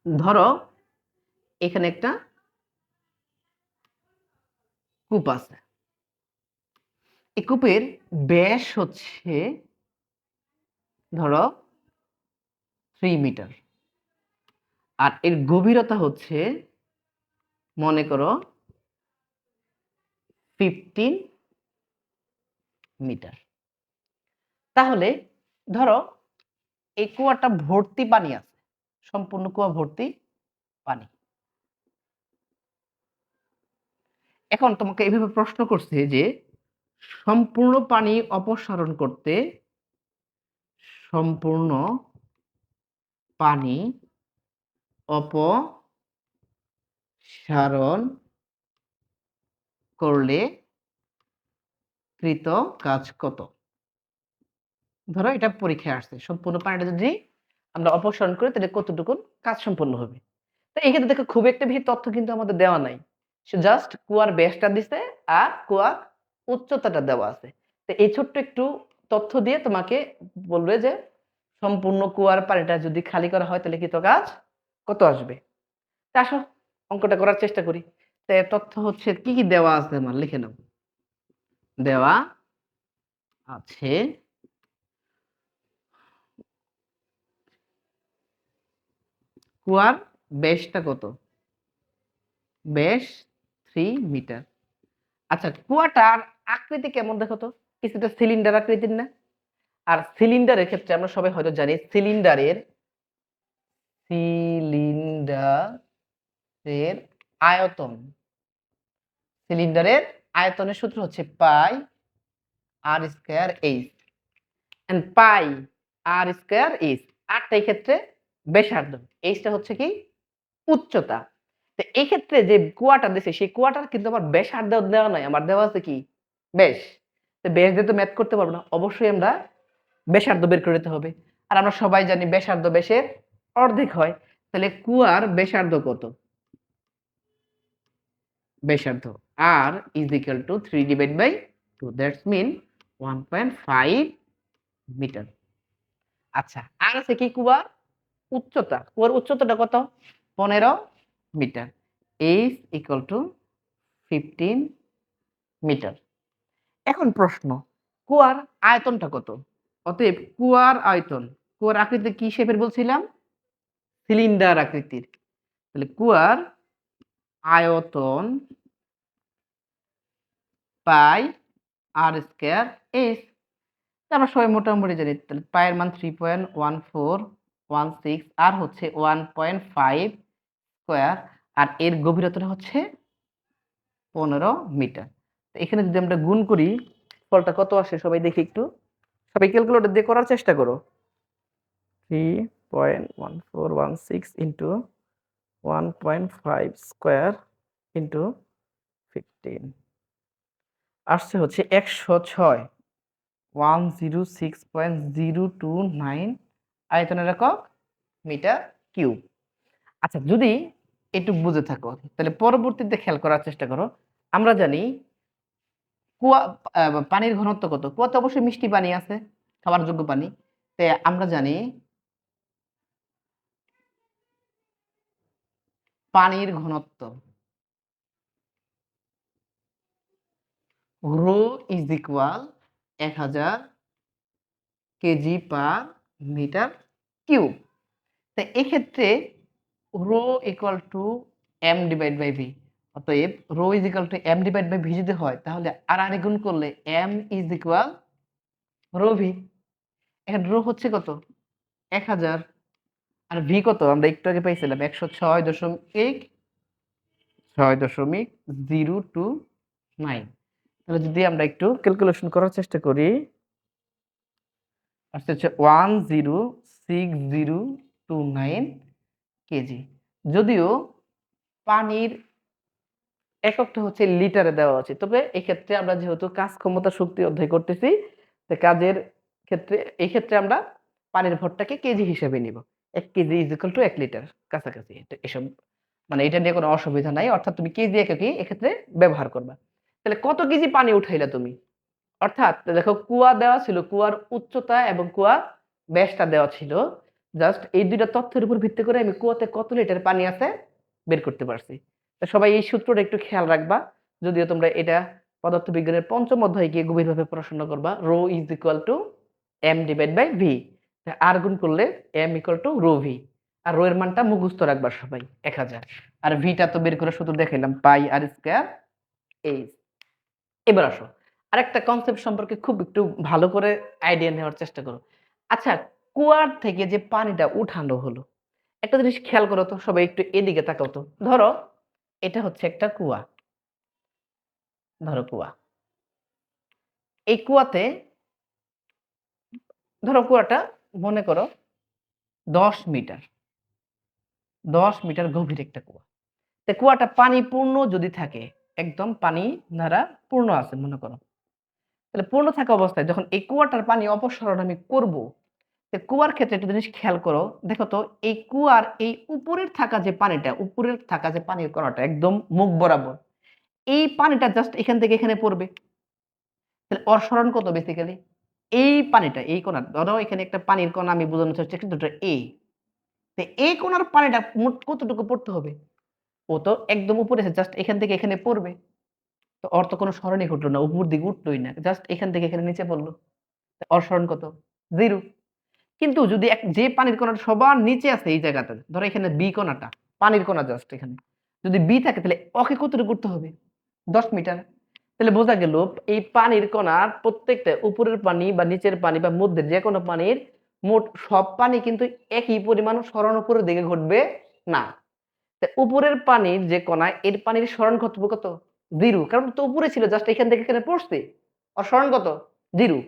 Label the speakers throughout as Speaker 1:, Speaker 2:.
Speaker 1: ধরো এখানে একটা কূপ আছে। এই কূপের ব্যাস হচ্ছে ধরো 3 মিটার আর এর গভীরতা হচ্ছে মনে করো 15 মিটার। তাহলে ধরো এই কুয়াটা ভর্তি পানি আছে, সম্পূর্ণ কুয়া ভর্তি পানি। এখন তোমাকে এইভাবে প্রশ্ন করছে যে সম্পূর্ণ পানি অপসারণ করতে সম্পূর্ণ পানি অপসারণ করলে কৃত কাজ কত? ধরো এটা পরীক্ষায় আসছে, সম্পূর্ণ পানিটা যদি আমরা অপসারণ করি তাহলে কতটুকু কাজ সম্পন্ন হবে। তো এই ক্ষেত্রে দেখো খুব একটা বেশি তথ্য কিন্তু আমাদের দেওয়া নাই। সে জাস্ট কুয়ার ব্যাসটা দিছে আর কুয়ার উচ্চতাটা দেওয়া আছে। তো এই ছোট্ট একটু তথ্য দিয়ে তোমাকে বলবে যে সম্পূর্ণ কুয়ার পানিটা যদি খালি করা হয় তাহলে কৃত কাজ কত আসবে। তা আসো অঙ্কটা করার চেষ্টা করি। তো এর তথ্য হচ্ছে কি কি দেওয়া আছে আমার লিখে নাও। দেওয়া আছে কুয়ার ব্যাসটা কত? ব্যাস 3 মিটার। আচ্ছা কুয়াটার আকৃতি কেমন দেখো তো? কিছুটা সিলিন্ডার আকৃতির না? আর সিলিন্ডারের ক্ষেত্রে আমরা সবাই হয়তো জানি সিলিন্ডারের আয়তন। সিলিন্ডারের আয়তনের সূত্র হচ্ছে pi r square h. And pi r square h. আরটা এই ক্ষেত্রে ব্যাসার্ধ। এইচটা হচ্ছে কি উচ্চতা। তো এই ক্ষেত্রে যে কুয়াটা দিছে সেই কুয়াটার কিন্তু আমার ব্যাসার্ধ দেওয়া নাই, আমার দেওয়া আছে কি ব্যাস। তো ব্যাস দিয়ে তো ম্যাথ করতে পারবো না, অবশ্যই আমরা ব্যাসার্ধ বের করে নিতে হবে। আর আমরা সবাই জানি ব্যাসার্ধ ব্যাসের অর্ধেক হয়। তাহলে কুয়ার ব্যাসার্ধ কত? ব্যাসার্ধ r is equal to 3 divided by 2, that's mean 1.5 metre. আচ্ছা আর আছে কি কুয়ার উচ্চতা। কুয়ার উচ্চতাটা কত? 15 metre. h equal to 15 metre. এখন প্রশ্ন কুয়ার আয়তনটা কত? অতএব কুয়ার আয়তন, কুয়ার আকৃতি কি শেপের বলছিলাম? সিলিন্ডার আকৃতির। তাহলে কুয়ার আয়তন পাই আর স্কয়ার এস। আমরা সবাই মোটামুটি জানি। তাহলে পায়ের মান 3.1416 আর হচ্ছে 1.5 স্কয়ার আর এর গভীরতা হচ্ছে 15 মিটার। তো এখানে যদি আমরা গুণ করি ফলটা কত আসে সবাই দেখি একটু। সবাই ক্যালকুলেটর দিয়ে করার চেষ্টা করো। 3.1416 ইন্টু 1.5 স্কয়ার ইন্টু 15 আসছে হচ্ছে 106 106.029 আয়তনের একক মিটার কিউব। আচ্ছা যদি একটু বুঝে থাকো তাহলে পরবর্তীতে খেয়াল করার চেষ্টা করো। আমরা জানি কুয়া পানির ঘনত্ব কত? কুয়াতে অবশ্যই মিষ্টি পানি আছে, খাবার যোগ্য পানি। তে আমরা জানি পানির ঘনত্ব rho is equal 1000 KG per metre cube. তো এক্ষেত্রে rho equal to m divide by v. অতএব rho is equal to m divide by v যদি হয় তাহলে আর গুণ করলে m is equal rho v. এখানে রো হচ্ছে কত? 1000 আর ভি কত? আমরা একটু আগে পাইছিলাম 106.029। তাহলে যদি আমরা একটু ক্যালকুলেশন করার চেষ্টা করি আসছে হচ্ছে 106029 কেজি। যদিও পানির এককটা হচ্ছে লিটারে দেওয়া আছে, তবে এক্ষেত্রে আমরা যেহেতু কাজ ক্ষমতা শক্তি অধ্যায় করতেছি তো কাজের ক্ষেত্রে এই ক্ষেত্রে আমরা পানির ভরটাকে কেজি হিসেবে নিব। 1 KG is equal two 1 litre কাছাকাছি। এসব মানে এটা নিয়ে কোনো অসুবিধা নাই, অর্থাৎ তুমি কেজি এককই এক্ষেত্রে ব্যবহার করবা। তাহলে কত কেজি পানি উঠাইলা তুমি? অর্থাৎ দেখো কুয়া দেওয়া ছিল, কুয়ার উচ্চতা এবং কুয়ার ব্যাসটা দেওয়া ছিল। জাস্ট এই দুইটা তথ্যের উপর ভিত্তি করে আমি কুয়াতে কত লিটার পানি আছে বের করতে পারছি। তো সবাই এই সূত্রটা একটু খেয়াল রাখবা। যদিও তোমরা এটা পদার্থবিজ্ঞানের পঞ্চম অধ্যায়ে গিয়ে গভীরভাবে পড়াশোনা করবা। Rho is equal to m divide by v. আর গুণ করলে m equal to rho v. আর রো এর মানটা মুখস্থ রাখবা সবাই 1000। আর ভিটা তো বের করে শুধু দেখাইলাম, পাই আর স্কয়ার এইচ। এবার আসো আরেকটা কনসেপ্ট সম্পর্কে খুব একটু ভালো করে আইডিয়া নেওয়ার চেষ্টা করো। আচ্ছা, কুয়ার থেকে যে পানিটা উঠানো হলো, একটা জিনিস খেয়াল করো তো, সবাই একটু এদিকে তাকাও তো। ধরো এটা হচ্ছে একটা কুয়া, ধরো কুয়া। এই কুয়াতে ধরো কুয়াটা মনে করো 10 মিটার, 10 মিটার গভীর একটা কুয়া। তো কুয়াটা পানি পূর্ণ যদি থাকে, একদম পানি দ্বারা পূর্ণ আছে মনে করো, তাহলে পূর্ণ থাকা অবস্থায় যখন এই কুয়াটার পানি অপসারণ আমি করব, কুয়ার ক্ষেত্রে একটা জিনিস খেয়াল করো, দেখো তো এই কুয়ার এই উপরের থাকা যে পানিটা, উপরের থাকা যে পানির কণাটা একদম মুখ বরাবর, এই পানিটা জাস্ট এখান থেকে এখানে পড়বে। তাহলে ওর সরণ কত বেসিক্যালি? এই পানিটা, এই কণা, ধরো এখানে একটা পানির কণা আমি বোঝানোর চেষ্টা করছি, দুটো এ। তো এই কোণার পানিটা মোট কতটুকু পড়তে হবে? ও তো একদম উপরে আছে, জাস্ট এখান থেকে এখানে পড়বে। তো ওর তো কোনো সরণই ঘটলো না, উপর দিকে উঠলোই না, জাস্ট এখান থেকে এখানে নিচে পড়লো। ওর সরণ কত? 0। কিন্তু যদি যে পানির কণাটা সবার নিচে আছে এই জায়গাতে, ধরো এখানে বি কণাটা, পানির কণা জাস্ট এখানে যদি বি থাকে, তাহলে ওকে কতটুকু করতে হবে? 10 মিটার। তাহলে বোঝা গেল এই পানির কণার প্রত্যেকটা উপরের পানি বা নিচের পানি বা মধ্যে যে কোনো পানির মোট সব পানি কিন্তু একই পরিমাণ সরণ উপরের দিকে ঘটবে না। উপরের পানির যে কণা, এর পানির সরণ ঘটবে কত? 0, কারণ তো উপরে ছিল, জাস্ট এখান থেকে এখানে পড়ছে, আর সরণ কত? 0।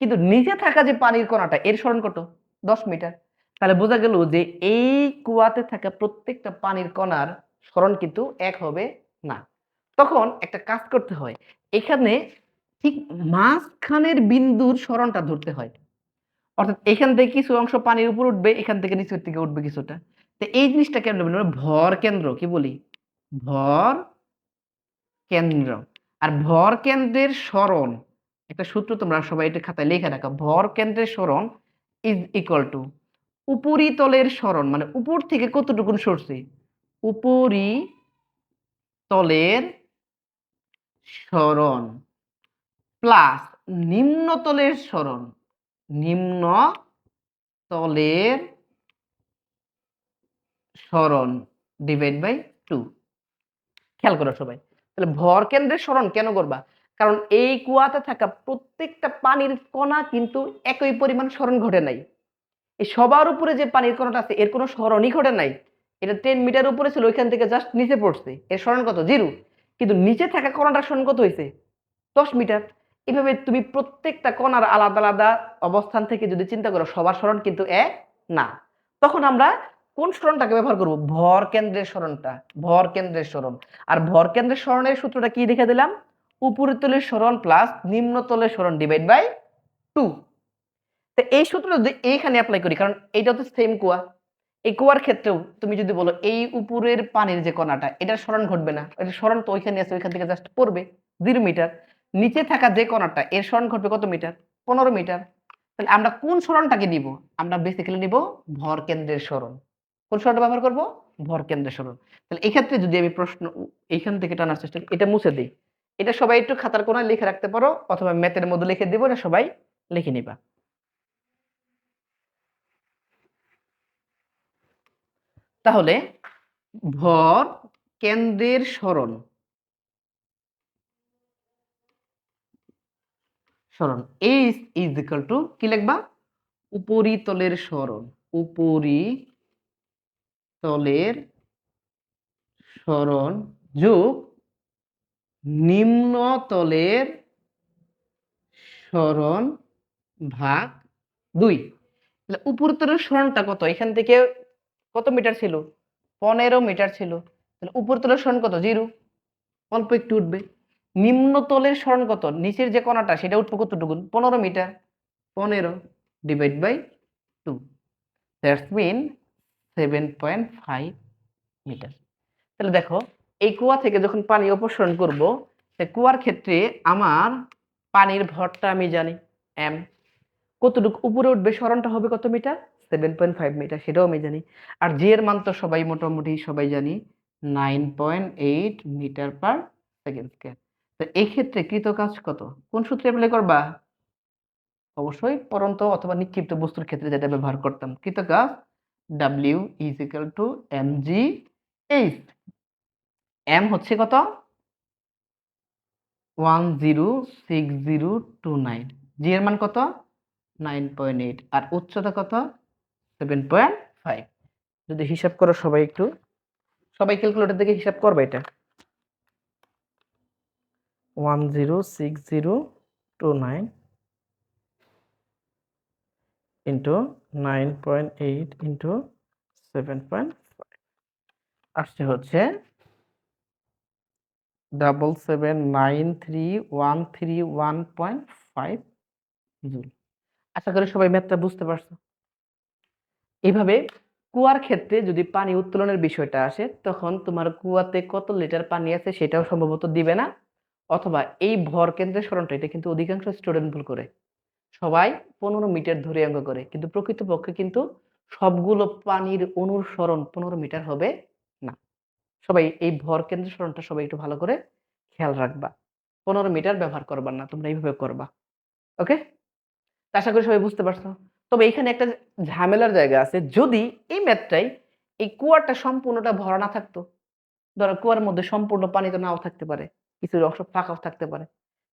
Speaker 1: কিন্তু নিচে থাকা যে পানির কণাটা, এর সরণ কত? 10 মিটার। তাহলে বোঝা গেল যে এই কুয়াতে থাকা প্রত্যেকটা পানির কণার সরণ কিন্তু এক হবে না। তখন একটা কাজ করতে হয়, এখানে ঠিক মাঝখানের বিন্দুর সরণটা ধরতে হয়। অর্থাৎ এখান থেকে কিছু অংশ পানির উপর উঠবে, এখান থেকে নিচের দিকে উঠবে কিছুটা। তো এই জিনিসটা কেমনে বলি? ভর কেন্দ্র কি বলি? ভর কেন্দ্র। আর ভর কেন্দ্রের সরণ, একটা সূত্র তোমরা সবাই এটা খাতায় লিখে রাখো। ভর কেন্দ্রের সরণ ইজ ইকুয়াল টু উপরিতলের সরণ, মানে উপর থেকে কতটুকুন সরছে, উপরিতলের সরণ প্লাস নিম্নতলের সরণ, নিম্নতলের সরণ ডিভাইড বাই 2। খেয়াল করো সবাই। তাহলে ভর কেন্দ্রের সরণ কেন করবা? কারণ এই কুয়াতে থাকা প্রত্যেকটা পানির কণা কিন্তু একই পরিমাণ সরণ ঘটে নাই। এই সবার উপরে যে পানির কণাটা আছে, এর কোনো সরণই ঘটে নাই। এটা 10 মিটার উপরে ছিল, ওইখান থেকে জাস্ট নিচে পড়ছে, এর সরণ কত? 0। কিন্তু নিচে থাকা কণাটার সরণ কত হয়েছে? 10 মিটার। এভাবে তুমি প্রত্যেকটা কণার আলাদা আলাদা অবস্থান থেকে যদি চিন্তা করো, সবার সরণ কিন্তু এক না। তখন আমরা কোন সরণটাকে ব্যবহার করব? ভর কেন্দ্রের সরণটা, ভর কেন্দ্রের সরণ। আর ভর কেন্দ্রের সরণের সূত্রটা কি লিখে দিলাম? উপরিতলের সরণ প্লাস নিম্নতলের সরণ ডিভাইড বাই 2। তো এই সূত্র যদি এইখানে অ্যাপ্লাই করি, কারণ এইটা তো সেম কুয়া, এই কুয়ার ক্ষেত্রেও তুমি যদি বলো এই উপরের পানির যে কণাটা, এটার সরণ ঘটবে না, এটার সরণ তো ওইখানে আছে, ওইখান থেকে জাস্ট পড়বে 0 মিটার। নিচে থাকা যে কণাটা, এর সরণ ঘটবে কত মিটার? 15 মিটার। তাহলে আমরা কোন সরণটাকে নিব? আমরা বেসিক্যালি নিব ভর কেন্দ্রের সরণ। কোন সরণটা ব্যবহার করব? ভর কেন্দ্রের সরণ। তাহলে এই ক্ষেত্রে যদি আমি প্রশ্ন এইখান থেকে টানার চেষ্টা করি, এটা মুছে দিই, এটা সবাই একটু খাতার কোণায় লিখে রাখতে পারো, অথবা ম্যাথের মধ্যে লিখে দিব, এটা সবাই লিখে নিবা। তাহলে ভর কেন্দ্রের সরণ, সরণ এইচ ইজ ইকুয়াল টু কি লিখবা? উপরিতলের সরণ, উপরিতলের সরণ যোগ নিম্নতলের সরণ ভাগ 2। তাহলে উপরিতলের সরণটা কত? এখান থেকে কত মিটার ছিল? 15 মিটার ছিল। তাহলে উপরিতলের সরণ কত? 0, অল্প একটু উঠবে। নিম্নতলের সরণ কত? নিচের যে কণাটা, সেটা উঠবে কতটুকুন? 15 metre. 15 divide by 2, that's mean 7.5 metre. তাহলে দেখো, এই কুয়া থেকে যখন পানি অপসারণ করব, কুয়ার ক্ষেত্রে আমার পানির ভরটা আমি জানি m, কতটুকু উপরে উঠবে, সরণটা হবে কত মিটার? 7.5 মিটার, সেটাও আমি জানি। আর জি এর মান তো সবাই মোটামুটি সবাই জানি, 9.8 মিটার পার সেকেন্ড স্কয়ার। তো এই ক্ষেত্রে কৃত কাজ কত? কোন সূত্র এপ্লাই করবা? অবশ্যই পড়ন্ত অথবা নিক্ষিপ্ত বস্তুর ক্ষেত্রে যেটা ব্যবহার করতাম। কৃত কাজ W is equal to mg h। m হচ্ছে কত? 106029। জি এর মান কত? 9.8। আর উচ্চতা কত? 7.5। যদি হিসাব করো সবাই একটু, সবাই ক্যালকুলেটর থেকে হিসাব করবে এটা। 106029 ইন্টু 9.8 ইন্টু 7.5 আসছে হচ্ছে 779313.5 জুল। আশা করি সবাই ম্যাথটা বুঝতে পারছো। এইভাবে কুয়ার ক্ষেত্রে যদি পানি উত্তোলনের বিষয়টা আসে, তখন তোমার কুয়াতে কত লিটার পানি আছে সেটাও সম্ভবত দিবে না, অথবা এই ভর কেন্দ্রের সরণটা, এটা কিন্তু অধিকাংশ স্টুডেন্ট ভুল করে। সবাই 15 মিটার ধরে অঙ্ক করে, কিন্তু প্রকৃতপক্ষে কিন্তু সবগুলো পানির অণুর সরণ 15 মিটার হবে না। সবাই এই ভর কেন্দ্রের সরণটা সবাই একটু ভালো করে খেয়াল রাখবা। 15 মিটার ব্যবহার করবা না, তোমরা এইভাবে করবা। ওকে? আশা করি সবাই বুঝতে পারছো। তবে এখানে একটা ঝামেলার জায়গা আছে। যদি এই ম্যাথটাই এই কুয়াটা সম্পূর্ণটা ভরা না থাকতো, ধরো কুয়ার মধ্যে সম্পূর্ণ পানি তো নাও থাকতে পারে, কিছু অংশ ফাঁকাও থাকতে পারে,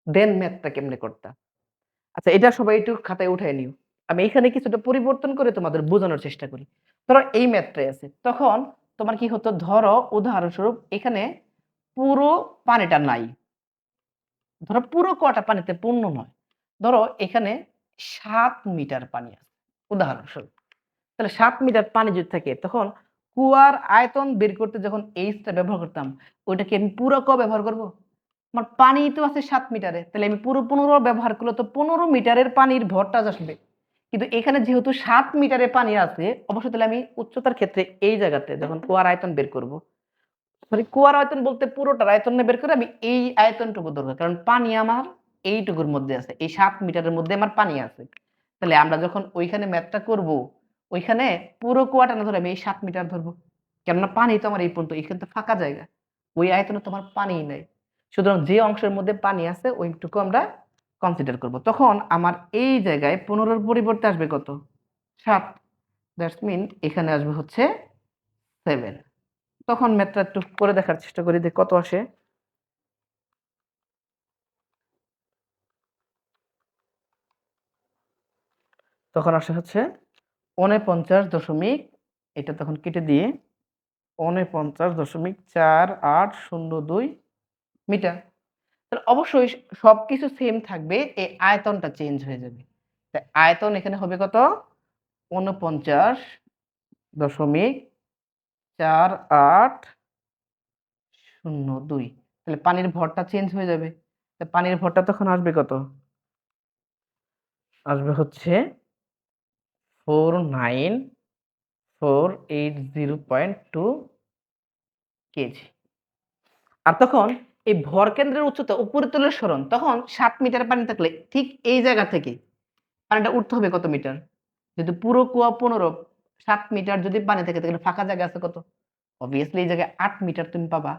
Speaker 1: দেন ম্যাথটা কেমনে করতা? আচ্ছা, এটা সবাই একটু খাতায় উঠায় নিও। আমি এখানে কিছুটা পরিবর্তন করে তোমাদের বোঝানোর চেষ্টা করি। ধরো এই ম্যাথটাই আছে, তখন তোমার কি হতো? ধরো উদাহরণস্বরূপ এখানে পুরো পানিটা নাই, ধরো পুরো কুয়াটা পানিতে পূর্ণ নয়, ধরো এখানে 7 মিটার পানি আছে উদাহরণস্বরূপ। তাহলে 7 মিটার পানি যদি থাকে, তখন কুয়ার আয়তন বের করতে যখন এইচটা ব্যবহার করতাম, ওইটাকে আমি পুরো ক ব্যবহার করব? আমার পানি তো আছে 7 মিটারে, তাহলে আমি পুরো 15 ব্যবহার করলে তো 15 মিটারের পানির ভরটা আসবে। কিন্তু এখানে যেহেতু 7 মিটারে পানি আছে, অবশ্যই তাহলে আমি উচ্চতার ক্ষেত্রে এই জায়গাতে যখন কুয়ার আয়তন বের করব, সরি কুয়ার আয়তন বলতে পুরোটার আয়তন বের করে আমি এই আয়তনটুকু ধরবো, কারণ পানি আমার এইটুকুর মধ্যে আছে, এই 7 মিটারের মধ্যে আমার পানি আছে। তাহলে আমরা যখন ওইখানে ম্যাথটা করব, ওইখানে পুরো কুয়াটা না ধরে আমি এই 7 মিটার ধরবো, কেননা পানি তো আমার এই পর্যন্ত, এখানে তো ফাঁকা জায়গা, ওই আয়তনে তোমার পানিই নাই। সুতরাং যে অংশের মধ্যে পানি আছে ওইটুকু আমরা কনসিডার করব। তখন আমার এই জায়গায় 15-র পরিবর্তে আসবে কত? 7। দ্যাটস মিন এখানে আসবে হচ্ছে 7। তখন ম্যাথটা একটু করে দেখার চেষ্টা করি যে কত আসে। তখন আসে হচ্ছে 49 এটা তখন কেটে দিয়ে 49.4802 মিটার। তাহলে অবশ্যই সবকিছু সেম থাকবে, এই আয়তনটা চেঞ্জ হয়ে যাবে। তাই আয়তন এখানে হবে কত? 49.4802। তাহলে পানির ভরটা চেঞ্জ হয়ে যাবে। পানির ভরটা তখন আসবে কত? আসবে হচ্ছে 49480.2 কেজি। আর তখন এই ভর কেন্দ্রের উচ্চতা উপরিতলের সরণ, তখন 7 মিটার পানি থাকলে ঠিক এই জায়গা থেকে পানিটা উঠতে হবে কত মিটার? যেহেতু পুরো কুয়া 15, 7 মিটার যদি পানি থাকে, তাহলে ফাঁকা জায়গা আছে কত? অবভিয়াসলি এই জায়গায় 8 মিটার তুমি পাবা।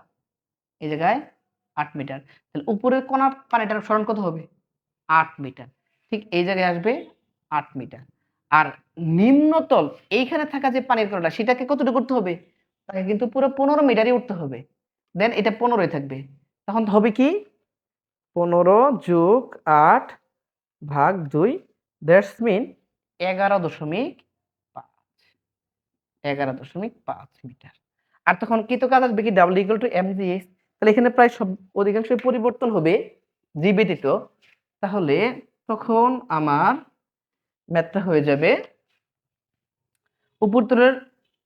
Speaker 1: এই জায়গায় 8 মিটার। তাহলে উপরের কোণার পানিটার সরণ কত হবে? 8 মিটার। ঠিক এই জায়গায় আসবে 8 মিটার। আর নিম্নতল এইখানে থাকা যে পানির কোণাটা, সেটাকে কতটুকু করতে হবে? তাকে কিন্তু পুরো 15 মিটারই উঠতে হবে। দেন এটা 15 ই থাকবে। তখন হবে কি? 15 যোগ 8 ভাগ 2, দ্যাটস মিন 11.5। 11.5 মিটার। আর তখন কৃত কাজ আসবে কি? W = mgh। তাহলে এখানে প্রায় সব অধিকাংশই পরিবর্তন হবে জি ব্যতীত। তাহলে তখন আমার ম্যাথটা হয়ে যাবে উপরতলের,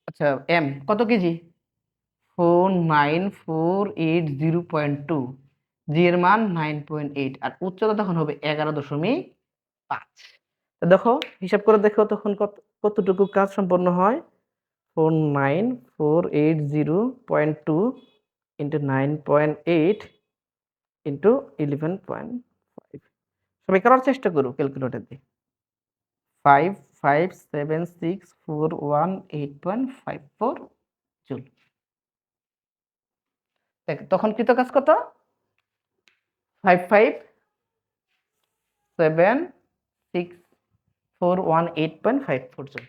Speaker 1: আচ্ছা m কত কেজি? 49480.2। জি এর মান 9.8 আর উচ্চতা তখন হবে 11.5। তো দেখো হিসাব করে দেখো তখন কতটুকু কাজ সম্পন্ন হয়। 49480.2 ইন্টু 9.8 ইন্টু 11.5। সবাই করার চেষ্টা করো ক্যালকুলেটর দিয়ে। 5 57641 8.54 জুল। তখন কৃত কাজ কত? 5576418.54 জুল।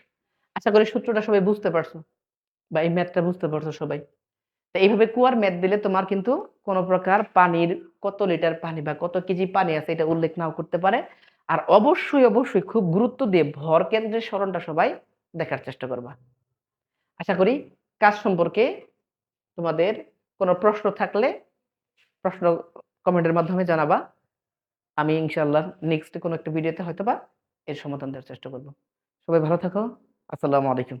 Speaker 1: আশা করি সূত্রটা সবাই বুঝতে পারছো বা এই ম্যাথটা বুঝতে পারছো সবাই। তো এইভাবে কুয়ার ম্যাথ দিলে তোমার কিন্তু কোনো প্রকার পানির কত লিটার পানি বা কত কেজি পানি আছে এটা উল্লেখ নাও করতে পারে। আর অবশ্যই খুব গুরুত্ব দিয়ে ভর কেন্দ্রের সরণটা সবাই দেখার চেষ্টা করবা। আশা করি কাজ সম্পর্কে তোমাদের কোনো প্রশ্ন থাকলে প্রশ্ন কমেন্টের মাধ্যমে জানাবা। আমি ইনশাআল্লাহ নেক্সট কোনো একটা ভিডিওতে হয়তোবা এর সমাধান দেওয়ার চেষ্টা করব। সবাই ভালো থাকো। আসসালামু আলাইকুম।